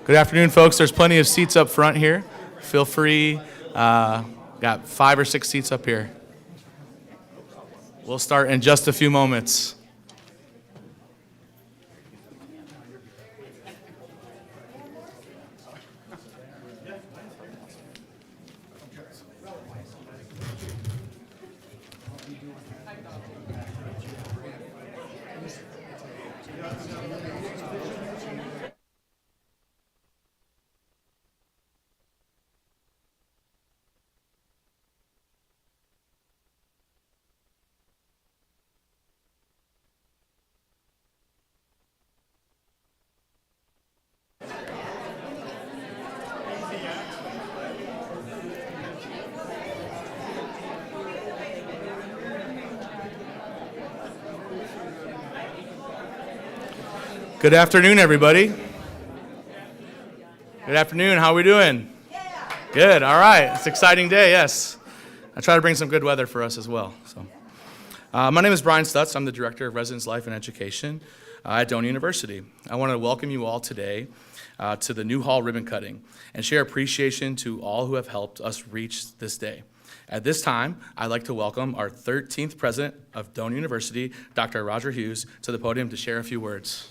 Good afternoon, folks. There's plenty of seats up front here. Feel free. Got 5 or 6 seats up here. We'll start in just a few moments. Good afternoon, everybody. Good afternoon. How are we doing? Good. All right. It's an exciting day, yes. I try to bring some good weather for us as well. My name is Brian Stutz. I'm the Director of Residence Life and Education at Doane University. I want to welcome you all today to the New Hall ribbon cutting and share appreciation to all who have helped us reach this day. At this time, I'd like to welcome our 13th president of Doane University, Dr. Roger Hughes, to the podium to share a few words.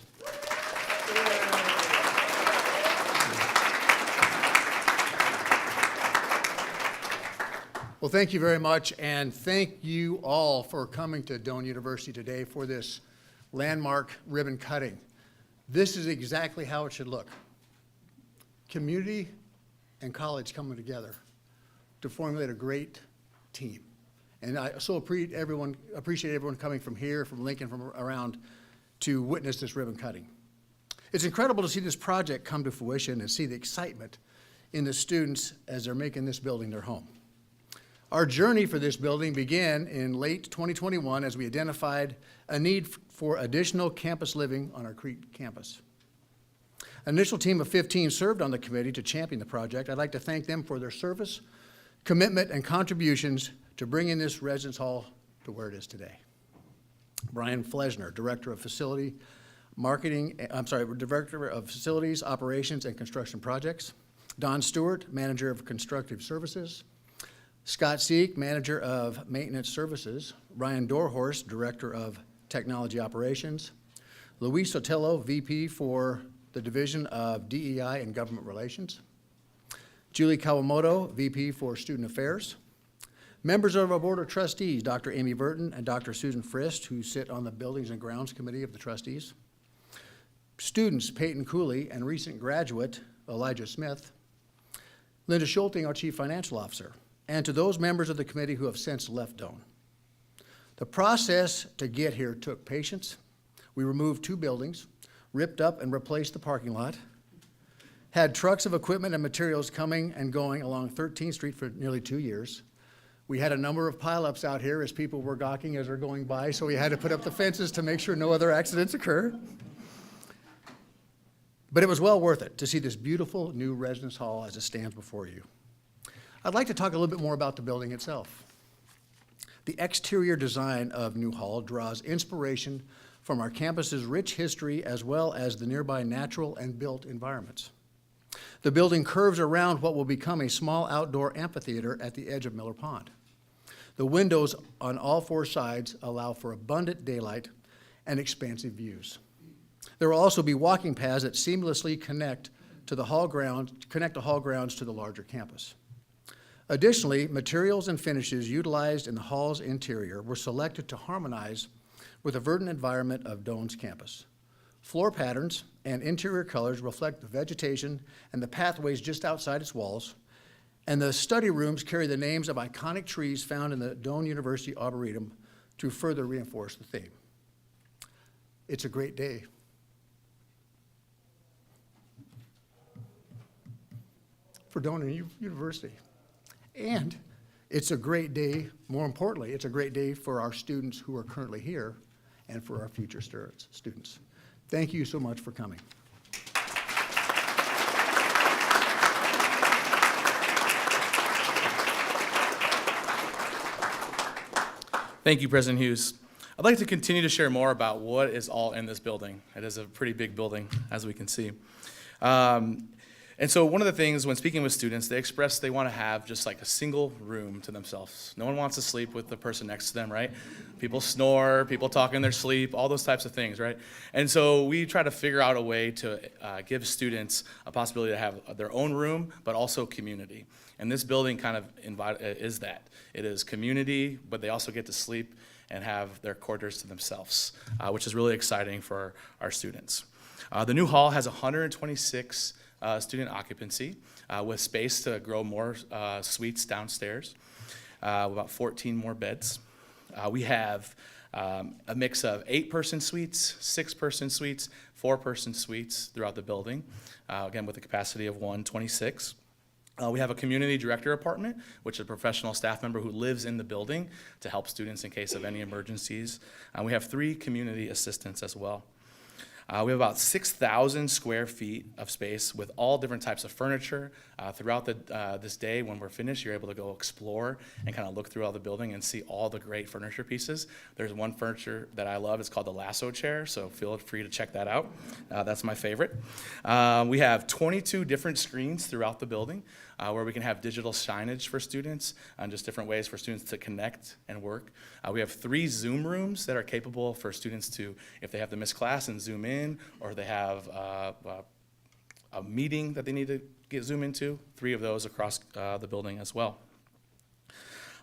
Well, thank you very much, and thank you all for coming to Doane University today for this landmark ribbon cutting. This is exactly how it should look. Community and college coming together to formulate a great team. And I so appreciate everyone coming from here, from Lincoln, from around to witness this ribbon cutting. It's incredible to see this project come to fruition and see the excitement in the students as they're making this building their home. Our journey for this building began in late 2021 as we identified a need for additional campus living on our Crete campus. An initial team of 15 served on the committee to champion the project. I'd like to thank them for their service, commitment, and contributions to bringing this residence hall to where it is today. Brian Flesner, Director of Facilities, Operations, and Construction Projects. Don Stewart, Manager of Constructive Services. Scott Seek, Manager of Maintenance Services. Ryan Dorhorst, Director of Technology Operations. Luis Sotelo, VP for the Division of DEI and Government Relations. Julie Kawamoto, VP for Student Affairs. Members of our Board of Trustees, Dr. Amy Burton and Dr. Susan Frist, who sit on the Buildings and Grounds Committee of the Trustees. Students, Peyton Cooley and recent graduate, Elijah Smith. Linda Schulting, our Chief Financial Officer. And to those members of the committee who have since left Doane. The process to get here took patience. We removed 2 buildings, ripped up and replaced the parking lot, had trucks of equipment and materials coming and going along 13th Street for nearly 2 years. We had a number of pileups out here as people were gawking as they're going by, so we had to put up the fences to make sure no other accidents occur. But it was well worth it to see this beautiful new residence hall as it stands before you. I'd like to talk a little bit more about the building itself. The exterior design of New Hall draws inspiration from our campus's rich history as well as the nearby natural and built environments. The building curves around what will become a small outdoor amphitheater at the edge of Miller Pond. The windows on all 4 sides allow for abundant daylight and expansive views. There will also be walking paths that seamlessly connect the hall grounds to the larger campus. Additionally, materials and finishes utilized in the hall's interior were selected to harmonize with the verdant environment of Doane's campus. Floor patterns and interior colors reflect the vegetation and the pathways just outside its walls, and the study rooms carry the names of iconic trees found in the Doane University Arboretum to further reinforce the theme. It's a great day. For Doane University. And it's a great day, more importantly, it's a great day for our students who are currently here and for our future students. Thank you so much for coming. Thank you, President Hughes. I'd like to continue to share more about what is all in this building. It is a pretty big building, as we can see. And so one of the things when speaking with students, they express they want to have just like a single room to themselves. No one wants to sleep with the person next to them, right? People snore, people talk in their sleep, all those types of things, right? And so we try to figure out a way to give students a possibility to have their own room, but also community. And this building kind of is that. It is community, but they also get to sleep and have their quarters to themselves, which is really exciting for our students. The new hall has 126 student occupancy with space to grow more suites downstairs, about 14 more beds. We have a mix of 8-person suites, 6-person suites, 4-person suites throughout the building, again with a capacity of 126. We have a community director apartment, which is a professional staff member who lives in the building to help students in case of any emergencies. We have 3 community assistants as well. We have about 6,000 square feet of space with all different types of furniture. Throughout this day, when we're finished, you're able to go explore and kind of look through all the building and see all the great furniture pieces. There's one furniture that I love. It's called the lasso chair, so feel free to check that out. That's my favorite. We have 22 different screens throughout the building where we can have digital signage for students and just different ways for students to connect and work. We have 3 Zoom rooms that are capable for students to, if they have to miss class and Zoom in, or they have a meeting that they need to Zoom into, 3 of those across the building as well.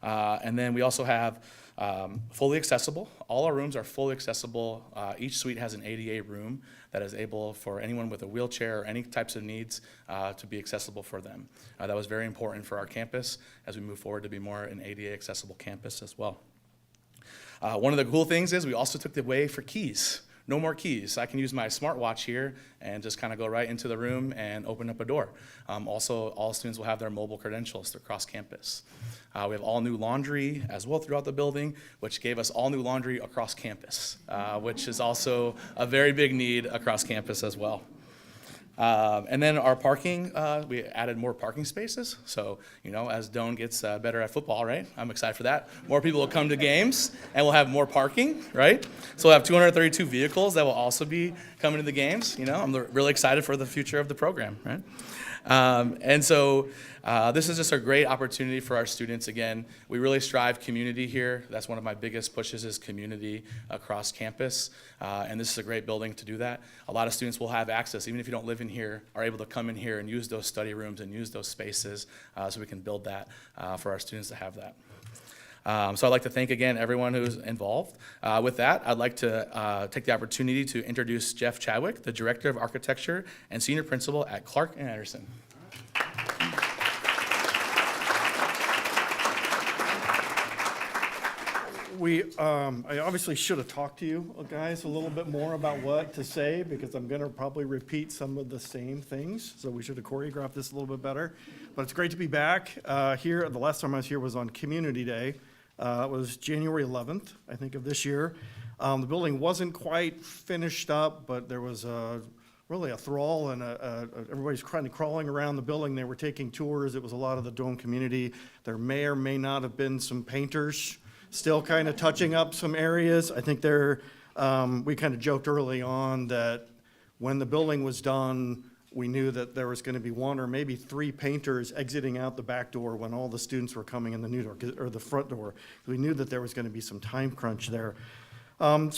And then we also have fully accessible. All our rooms are fully accessible. Each suite has an ADA room that is able for anyone with a wheelchair or any types of needs to be accessible for them. That was very important for our campus as we move forward to be more an ADA accessible campus as well. One of the cool things is we also took away for keys. No more keys. I can use my smartwatch here and just kind of go right into the room and open up a door. Also, all students will have their mobile credentials across campus. We have all new laundry as well throughout the building, which gave us all new laundry across campus, which is also a very big need across campus as well. And then our parking, we added more parking spaces. So, you know, as Doane gets better at football, right? I'm excited for that. More people will come to games, and we'll have more parking, right? So we'll have 232 vehicles that will also be coming to the games. You know, I'm really excited for the future of the program, right? And so this is just a great opportunity for our students. Again, we really strive community here. That's one of my biggest pushes is community across campus. And this is a great building to do that. A lot of students will have access, even if you don't live in here, are able to come in here and use those study rooms and use those spaces so we can build that for our students to have that. So I'd like to thank again everyone who's involved. With that, I'd like to take the opportunity to introduce Jeff Chadwick, the Director of Architecture and Senior Principal at Clark and Anderson. I obviously should have talked to you guys a little bit more about what to say because I'm going to probably repeat some of the same things. So we should have choreographed this a little bit better. But it's great to be back here. The last time I was here was on Community Day. It was January 11th, I think, of this year. The building wasn't quite finished up, but there was really a thrall and everybody's kind of crawling around the building. They were taking tours. It was a lot of the Doane community. There may or may not have been some painters still kind of touching up some areas. I think we kind of joked early on that when the building was done, we knew that there was going to be 1 or maybe 3 painters exiting out the back door when all the students were coming in the new door, or the front door. We knew that there was going to be some time crunch there. And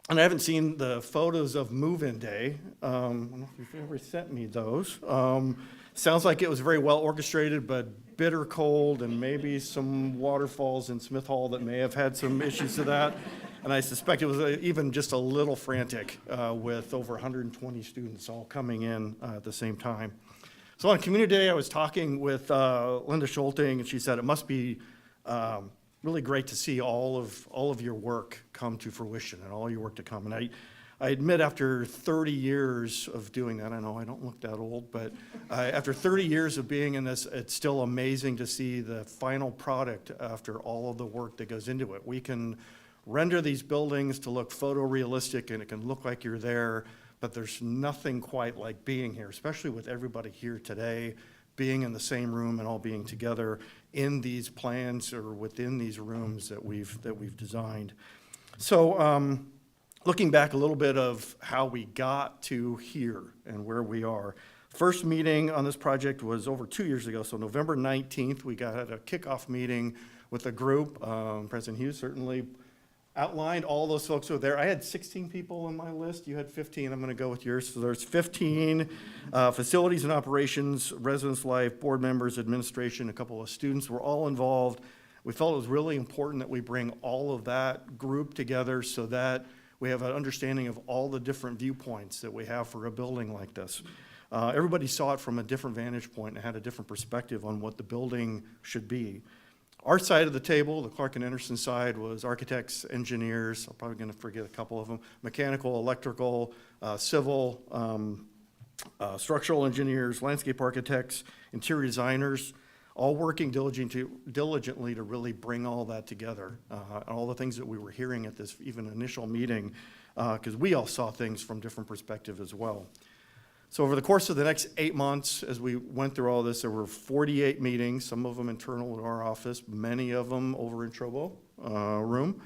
I haven't seen the photos of move-in day. I don't know if you've ever sent me those. Sounds like it was very well orchestrated, but bitter cold and maybe some waterfalls in Smith Hall that may have had some issues to that. And I suspect it was even just a little frantic with over 120 students all coming in at the same time. So on Community Day, I was talking with Linda Schulting, and she said it must be really great to see all of your work come to fruition and all your work to come. And I admit after 30 years of doing that, I know I don't look that old, but after 30 years of being in this, it's still amazing to see the final product after all of the work that goes into it. We can render these buildings to look photorealistic and it can look like you're there, but there's nothing quite like being here, especially with everybody here today, being in the same room and all being together in these plans or within these rooms that we've designed. So looking back a little bit of how we got to here and where we are. First meeting on this project was over 2 years ago, so November 19th, we got a kickoff meeting with a group. President Hughes certainly outlined all those folks who were there. I had 16 people on my list. You had 15. I'm going to go with yours. So there's 15 facilities and operations, residence life, board members, administration, a couple of students were all involved. We felt it was really important that we bring all of that group together so that we have an understanding of all the different viewpoints that we have for a building like this. Everybody saw it from a different vantage point and had a different perspective on what the building should be. Our side of the table, the Clark and Anderson side, was architects, engineers, I'm probably gonna forget a couple of them, mechanical, electrical, civil, structural engineers, landscape architects, interior designers, all working diligently to really bring all that together. All the things that we were hearing at this even initial meeting, because we all saw things from different perspectives as well. So over the course of the next 8 months, as we went through all this, there were 48 meetings, some of them internal to our office, many of them over in Trobo room,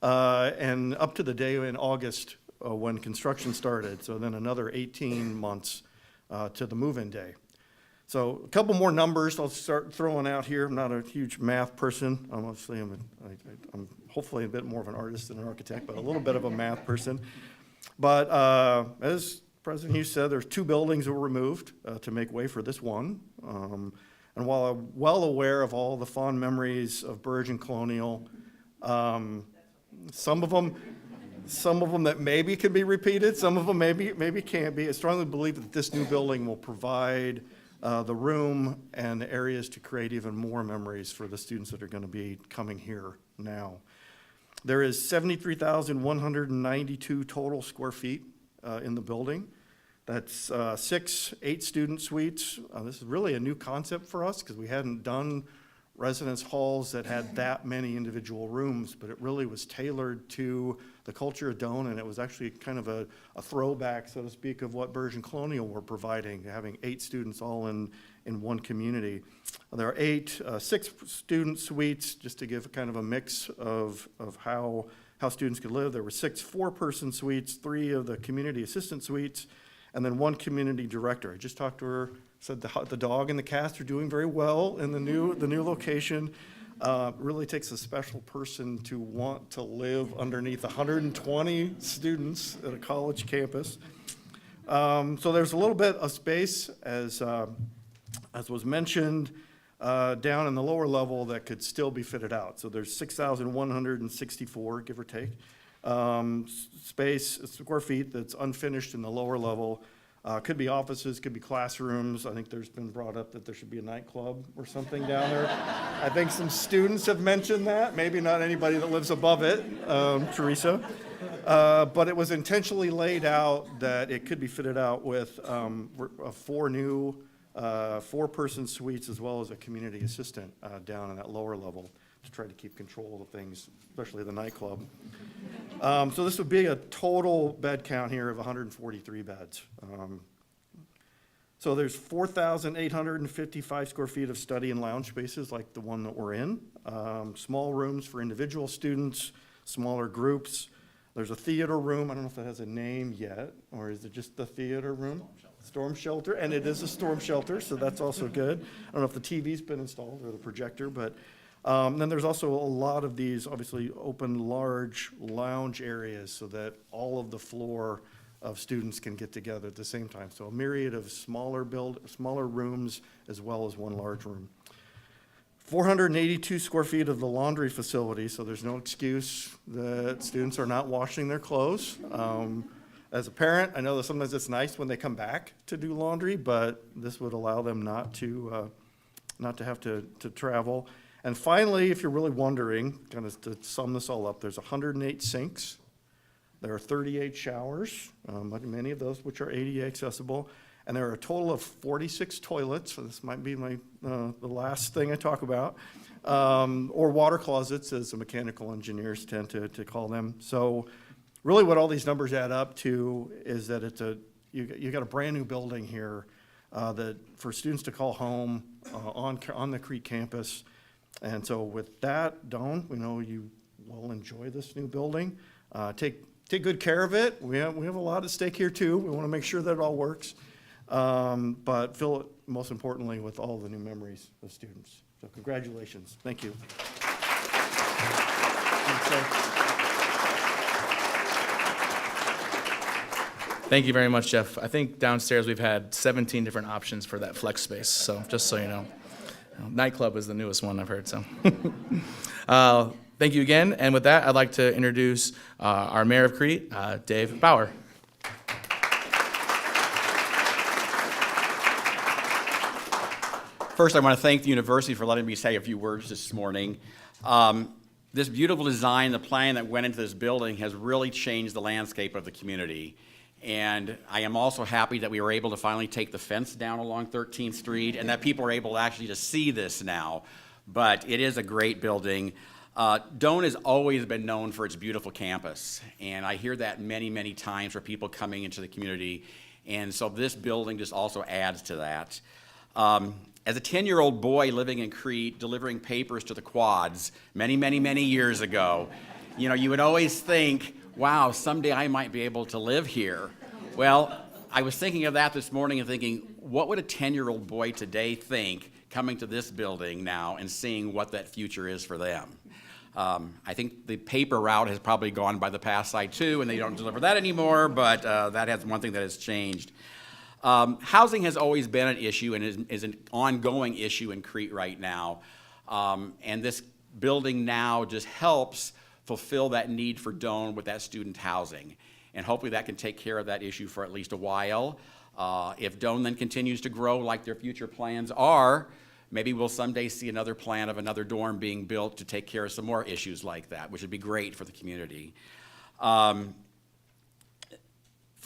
and up to the day in August when construction started. So then another 18 months to the move-in day. So a couple more numbers I'll start throwing out here. I'm not a huge math person. I'm hopefully a bit more of an artist than an architect, but a little bit of a math person. But as President Hughes said, there's 2 buildings that were removed to make way for this one. And while I'm well aware of all the fond memories of Burge and Colonial, some of them that maybe can be repeated, some of them maybe can't be. I strongly believe that this new building will provide the room and the areas to create even more memories for the students that are going to be coming here now. There is 73,192 total square feet in the building. That's 6 8-student suites. This is really a new concept for us because we hadn't done residence halls that had that many individual rooms, but it really was tailored to the culture of Doane, and it was actually kind of a throwback, so to speak, of what Burge and Colonial were providing, having 8 students all in one community. There are 6 student suites, just to give kind of a mix of how students could live. There were 6 4-person suites, 3 of the community assistant suites, and then 1 community director. I just talked to her, said the dog and the cats are doing very well in the new location. Really takes a special person to want to live underneath 120 students at a college campus. So there's a little bit of space, as was mentioned, down in the lower level that could still be fitted out. So there's 6,164, give or take, square feet that's unfinished in the lower level. Could be offices, could be classrooms. I think there's been brought up that there should be a nightclub or something down there. I think some students have mentioned that, maybe not anybody that lives above it, Teresa. But it was intentionally laid out that it could be fitted out with 4 new 4-person suites as well as a community assistant down in that lower level to try to keep control of things, especially the nightclub. So this would be a total bed count here of 143 beds. So there's 4,855 square feet of study and lounge spaces like the one that we're in. Small rooms for individual students, smaller groups. There's a theater room. I don't know if that has a name yet, or is it just the theater room? Storm shelter, and it is a storm shelter, so that's also good. I don't know if the TV's been installed or the projector, but then there's also a lot of these obviously open large lounge areas so that all of the floor of students can get together at the same time. So a myriad of smaller rooms as well as one large room. 482 square feet of the laundry facility, so there's no excuse that students are not washing their clothes. As a parent, I know that sometimes it's nice when they come back to do laundry, but this would allow them not to have to travel. And finally, if you're really wondering, kind of to sum this all up, there's 108 sinks. There are 38 showers, many of those which are ADA accessible. And there are a total of 46 toilets, so this might be the last thing I talk about, or water closets, as the mechanical engineers tend to call them. So really what all these numbers add up to is that you got a brand new building here that for students to call home on the Creek campus. And so with that, Doane, we know you will enjoy this new building. Take good care of it. We have a lot at stake here too. We want to make sure that it all works. but fill it, most importantly, with all the new memories of students. So congratulations. Thank you. Thank you very much, Jeff. I think downstairs we've had 17 different options for that flex space, so just so you know. Nightclub is the newest one I've heard, so. Thank you again, and with that, I'd like to introduce our Mayor of Crete, Dave Bauer. First, I want to thank the university for letting me say a few words this morning. This beautiful design, the plan that went into this building has really changed the landscape of the community. And I am also happy that we were able to finally take the fence down along 13th Street and that people are able actually to see this now. But it is a great building. Doane has always been known for its beautiful campus. And I hear that many, many times for people coming into the community. And so this building just also adds to that. As a 10-year-old boy living in Crete, delivering papers to the quads many, many, many years ago, you know, you would always think, wow, someday I might be able to live here. Well, I was thinking of that this morning and thinking, what would a 10-year-old boy today think coming to this building now and seeing what that future is for them? I think the paper route has probably gone by the past side too, and they don't deliver that anymore, but that has one thing that has changed. Housing has always been an issue and is an ongoing issue in Crete right now. And this building now just helps fulfill that need for Doane with that student housing. And hopefully that can take care of that issue for at least a while. If Doane then continues to grow like their future plans are, maybe we'll someday see another plan of another dorm being built to take care of some more issues like that, which would be great for the community. For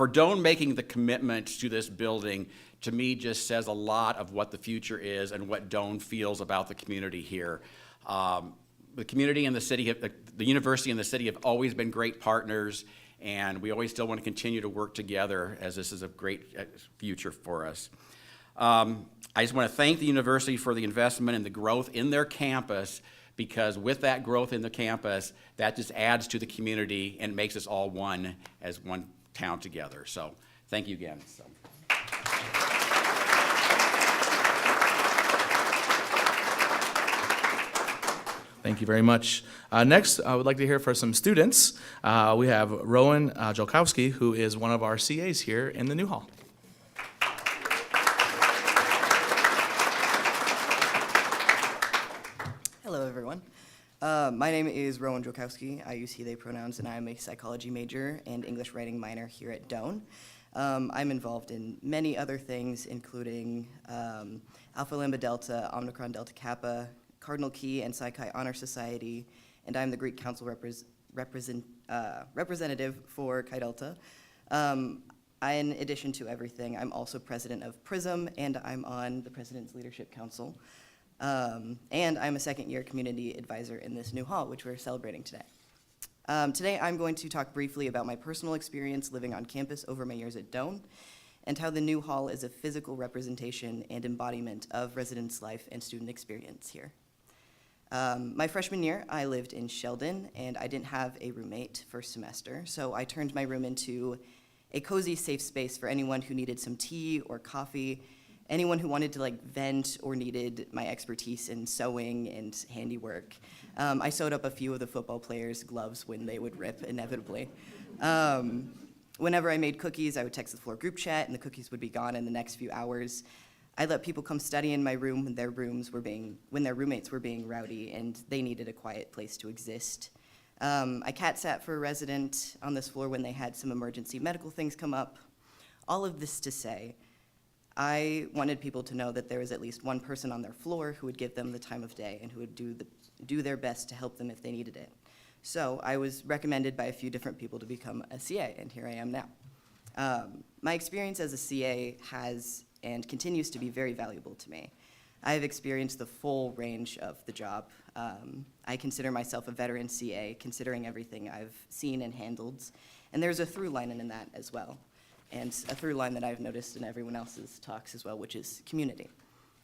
Doane making the commitment to this building, to me, just says a lot of what the future is and what Doane feels about the community here. The community and the city, the university and the city have always been great partners, and we always still want to continue to work together as this is a great future for us. I just want to thank the university for the investment and the growth in their campus, because with that growth in the campus, that just adds to the community and makes us all one as one town together. So thank you again. Thank you very much. Next, I would like to hear from some students. We have Rowanrowski, who is one of our CAs here in the New Hall. Hello, everyone. My name is Rowanrowski. I use he, they pronouns, and I am a psychology major and English writing minor here at Doane. I'm involved in many other things, including Alpha Lambda Delta, Omicron Delta Kappa, Cardinal Key, and Psi Chi Honor Society, and I'm the Greek Council representative for Chi Delta. In addition to everything, I'm also president of PRISM, and I'm on the President's Leadership Council. And I'm a second-year community advisor in this new hall, which we're celebrating today. Today, I'm going to talk briefly about my personal experience living on campus over my years at Doane, and how the new hall is a physical representation and embodiment of residence life and student experience here. My freshman year, I lived in Sheldon, and I didn't have a roommate first semester, so I turned my room into a cozy, safe space for anyone who needed some tea or coffee, anyone who wanted to vent or needed my expertise in sewing and handiwork. I sewed up a few of the football players' gloves when they would rip, inevitably. Whenever I made cookies, I would text the floor group chat, and the cookies would be gone in the next few hours. I let people come study in my room when their roommates were being rowdy and they needed a quiet place to exist. I cat sat for a resident on this floor when they had some emergency medical things come up. All of this to say, I wanted people to know that there was at least one person on their floor who would give them the time of day and who would do their best to help them if they needed it. So I was recommended by a few different people to become a CA, and here I am now. My experience as a CA has and continues to be very valuable to me. I have experienced the full range of the job. I consider myself a veteran CA, considering everything I've seen and handled, and there's a through line in that as well, and a through line that I've noticed in everyone else's talks as well, which is community.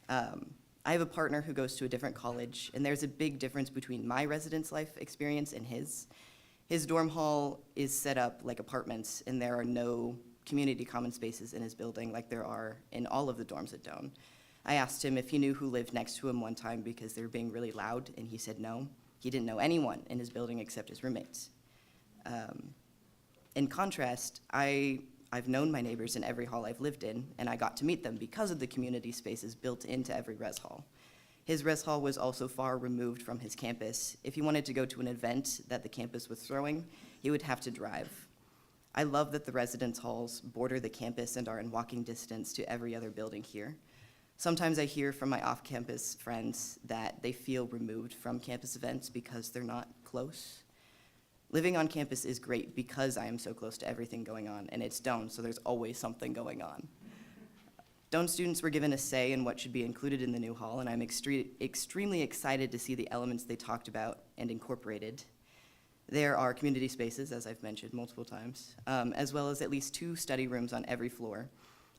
I have a partner who goes to a different college, and there's a big difference between my residence life experience and his. His dorm hall is set up like apartments, and there are no community common spaces in his building like there are in all of the dorms at Doane. I asked him if he knew who lived next to him one time because they were being really loud, and he said no. He didn't know anyone in his building except his roommates. In contrast, I've known my neighbors in every hall I've lived in, and I got to meet them because of the community spaces built into every res hall. His res hall was also far removed from his campus. If he wanted to go to an event that the campus was throwing, he would have to drive. I love that the residence halls border the campus and are in walking distance to every other building here. Sometimes I hear from my off-campus friends that they feel removed from campus events because they're not close. Living on campus is great because I am so close to everything going on, and it's Doane, so there's always something going on. Doane students were given a say in what should be included in the new hall, and I'm extremely excited to see the elements they talked about and incorporated. There are community spaces, as I've mentioned multiple times, as well as at least 2 study rooms on every floor.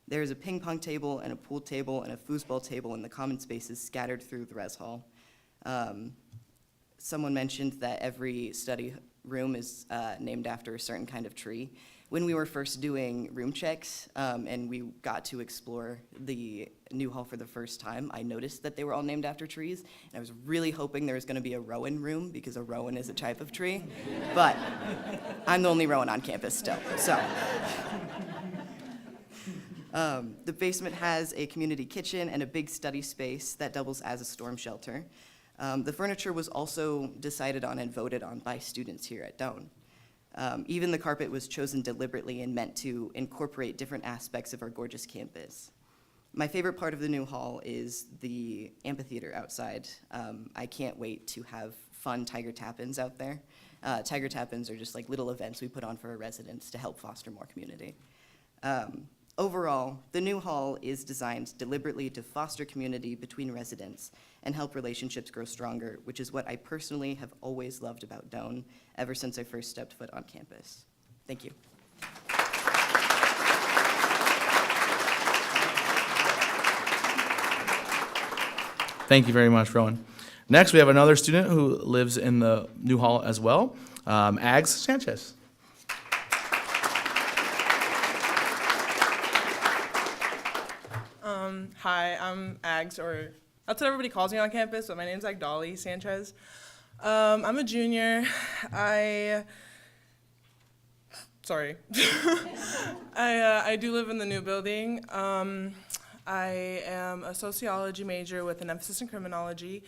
There is a ping pong table and a pool table and a foosball table in the common spaces scattered through the res hall. Someone mentioned that every study room is named after a certain kind of tree. When we were first doing room checks and we got to explore the new hall for the first time, I noticed that they were all named after trees, and I was really hoping there was going to be a rowan room because a rowan is a type of tree, but I'm the only rowan on campus still, so. The basement has a community kitchen and a big study space that doubles as a storm shelter. The furniture was also decided on and voted on by students here at Doane. Even the carpet was chosen deliberately and meant to incorporate different aspects of our gorgeous campus. My favorite part of the new hall is the amphitheater outside. I can't wait to have fun Tiger Tap-ins out there. Tiger Tap-ins are just like little events we put on for our residents to help foster more community. Overall, the new hall is designed deliberately to foster community between residents and help relationships grow stronger, which is what I personally have always loved about Doane ever since I first stepped foot on campus. Thank you. Thank you very much, Rowan. Next, we have another student who lives in the new hall as well, Ags Sanchez. Hi, I'm Ags, or that's what everybody calls me on campus, but my name's like Dolly Sanchez. I'm a junior. I do live in the new building. I am a sociology major with an emphasis in criminology.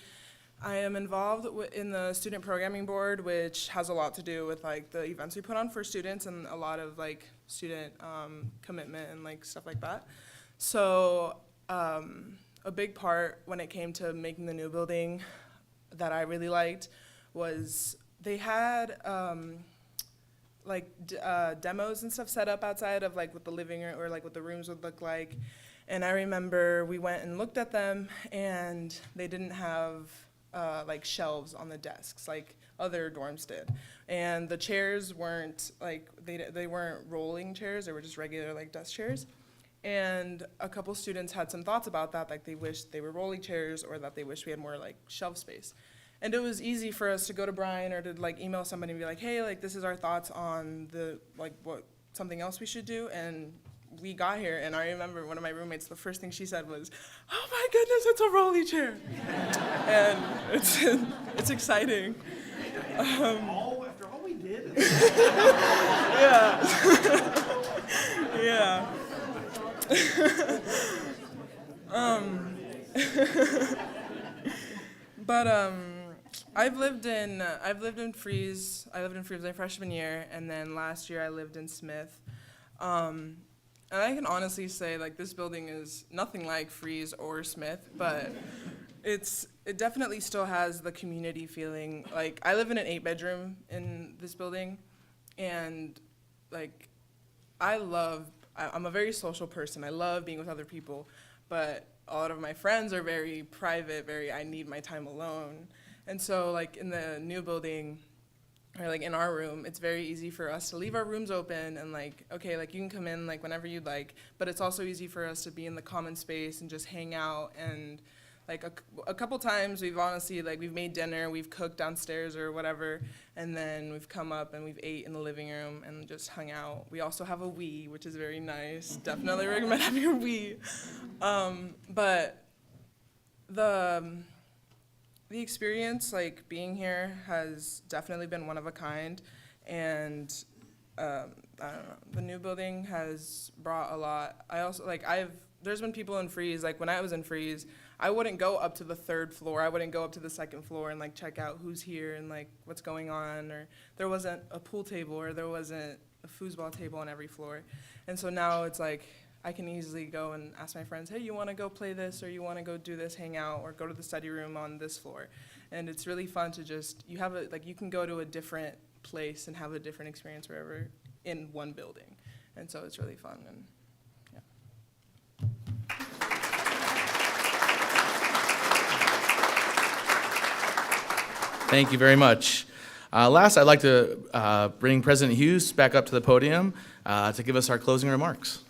I am involved in the student programming board, which has a lot to do with like the events we put on for students and a lot of like student commitment and like stuff like that. So a big part when it came to making the new building that I really liked was they had demos and stuff set up outside of like what the living room or like what the rooms would look like. And I remember we went and looked at them, and they didn't have like shelves on the desks like other dorms did. And the chairs weren't like, they weren't rolling chairs, they were just regular like desk chairs. And a couple students had some thoughts about that, like they wished they were rolling chairs or that they wished we had more like shelf space. And it was easy for us to go to Brian or to like email somebody and be like, hey, like this is our thoughts on the like what something else we should do. And we got here, and I remember one of my roommates, the first thing she said was, oh my goodness, it's a rolly chair. And it's exciting. After all we did. Yeah. Yeah. But I've lived in Freeze. I lived in Freeze my freshman year, and then last year I lived in Smith. And I can honestly say like this building is nothing like Freeze or Smith, but it definitely still has the community feeling. Like I live in an 8-bedroom in this building, and like I'm a very social person. I love being with other people, but a lot of my friends are very private, I need my time alone. And so like in the new building, or like in our room, it's very easy for us to leave our rooms open and like, okay, like you can come in like whenever you'd like, but it's also easy for us to be in the common space and just hang out and like a couple times we've honestly, like, we've made dinner, we've cooked downstairs or whatever, and then we've come up and we've ate in the living room and just hung out. We also have a Wii, which is very nice. Definitely recommend having a Wii. But the experience, like, being here has definitely been one of a kind, and I don't know, the new building has brought a lot. I also, like, there's been people in Freeze, like, when I was in Freeze, I wouldn't go up to the 3rd floor, I wouldn't go up to the 2nd floor and, like, check out who's here and, like, what's going on, or there wasn't a pool table, or there wasn't a foosball table on every floor. And so now it's like, I can easily go and ask my friends, hey, you want to go play this, or you want to go do this, hang out, or go to the study room on this floor. And it's really fun to just, you can go to a different place and have a different experience wherever in one building. And so it's really fun. And yeah. Thank you very much. Last, I'd like to bring President Hughes back up to the podium to give us our closing remarks.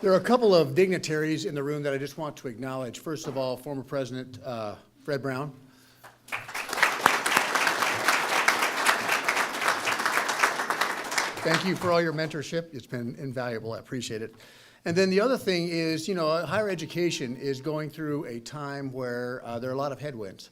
There are a couple of dignitaries in the room that I just want to acknowledge. First of all, former President Fred Brown. Thank you for all your mentorship. It's been invaluable. I appreciate it. And then the other thing is, higher education is going through a time where there are a lot of headwinds.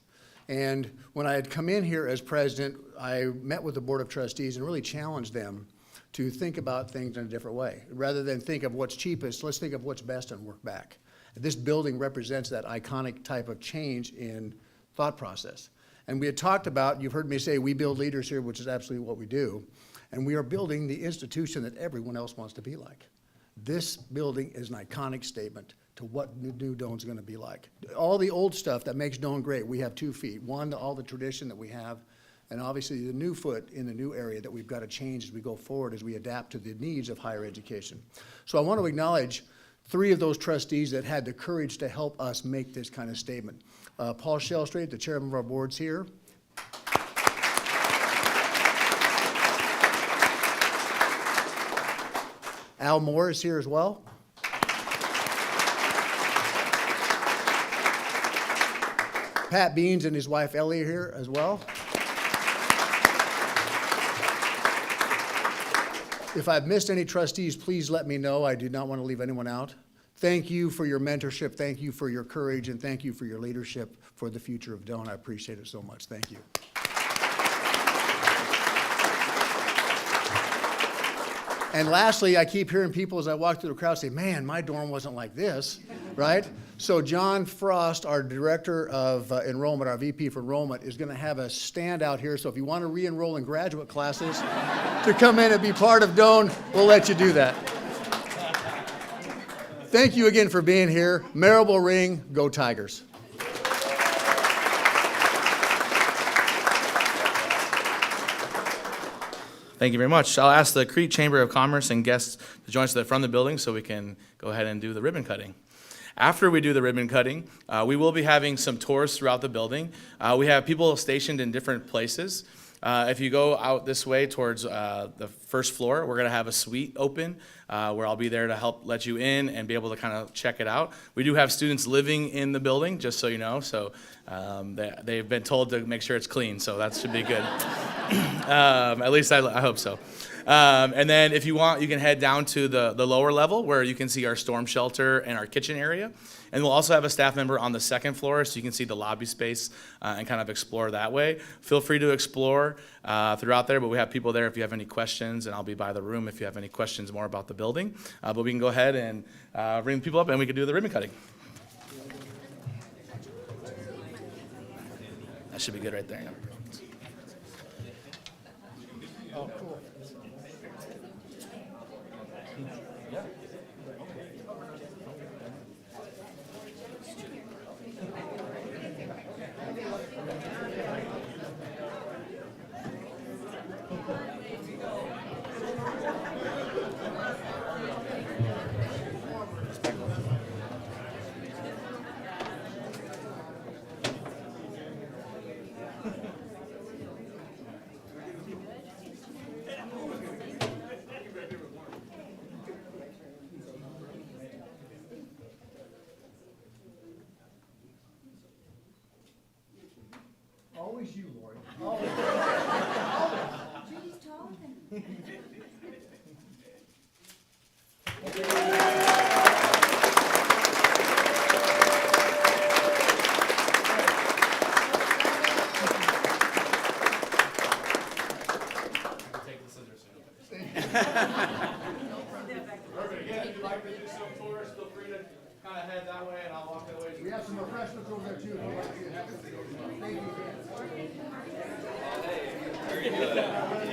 And when I had come in here as president, I met with the Board of Trustees and really challenged them to think about things in a different way. Rather than think of what's cheapest, let's think of what's best and work back. This building represents that iconic type of change in thought process. And we had talked about, you've heard me say, we build leaders here, which is absolutely what we do. And we are building the institution that everyone else wants to be like. This building is an iconic statement to what new Doane's gonna be like. All the old stuff that makes Doane great, we have 2 feet. One, all the tradition that we have, and obviously the new foot in the new area that we've got to change as we go forward, as we adapt to the needs of higher education. So I want to acknowledge 3 of those trustees that had the courage to help us make this kind of statement. Paul Shellstraight, the chairman of our board's here. Al Moore is here as well. Pat Beans and his wife Ellie are here as well. If I've missed any trustees, please let me know. I do not want to leave anyone out. Thank you for your mentorship. Thank you for your courage, and thank you for your leadership for the future of Doane. I appreciate it so much. Thank you. And lastly, I keep hearing people as I walk through the crowd say, man, my dorm wasn't like this, right? So John Frost, our director of enrollment, our VP for enrollment, is going to have a stand out here. So if you want to re-enroll in graduate classes to come in and be part of Doane, we'll let you do that. Thank you again for being here. Marable ring, go Tigers. Thank you very much. I'll ask the Crete Chamber of Commerce and guests to join us at the front of the building so we can go ahead and do the ribbon cutting. After we do the ribbon cutting, we will be having some tours throughout the building. We have people stationed in different places. If you go out this way towards the first floor, we're going to have a suite open where I'll be there to help let you in and be able to kind of check it out. We do have students living in the building, just so you know, so they've been told to make sure it's clean, so that should be good. At least I hope so. And then if you want, you can head down to the lower level where you can see our storm shelter and our kitchen area. And we'll also have a staff member on the second floor so you can see the lobby space and kind of explore that way. Feel free to explore throughout there, but we have people there if you have any questions, and I'll be by the room if you have any questions more about the building. But we can go ahead and bring people up and we can do the ribbon cutting. That should be good right there. Yeah. Oh, cool. Take the scissors. Perfect. Again, if you'd like to do some tours, feel free to kind of head that way, and I'll walk that way. We have some refreshments over there too. If you'd like to have them. Thank you.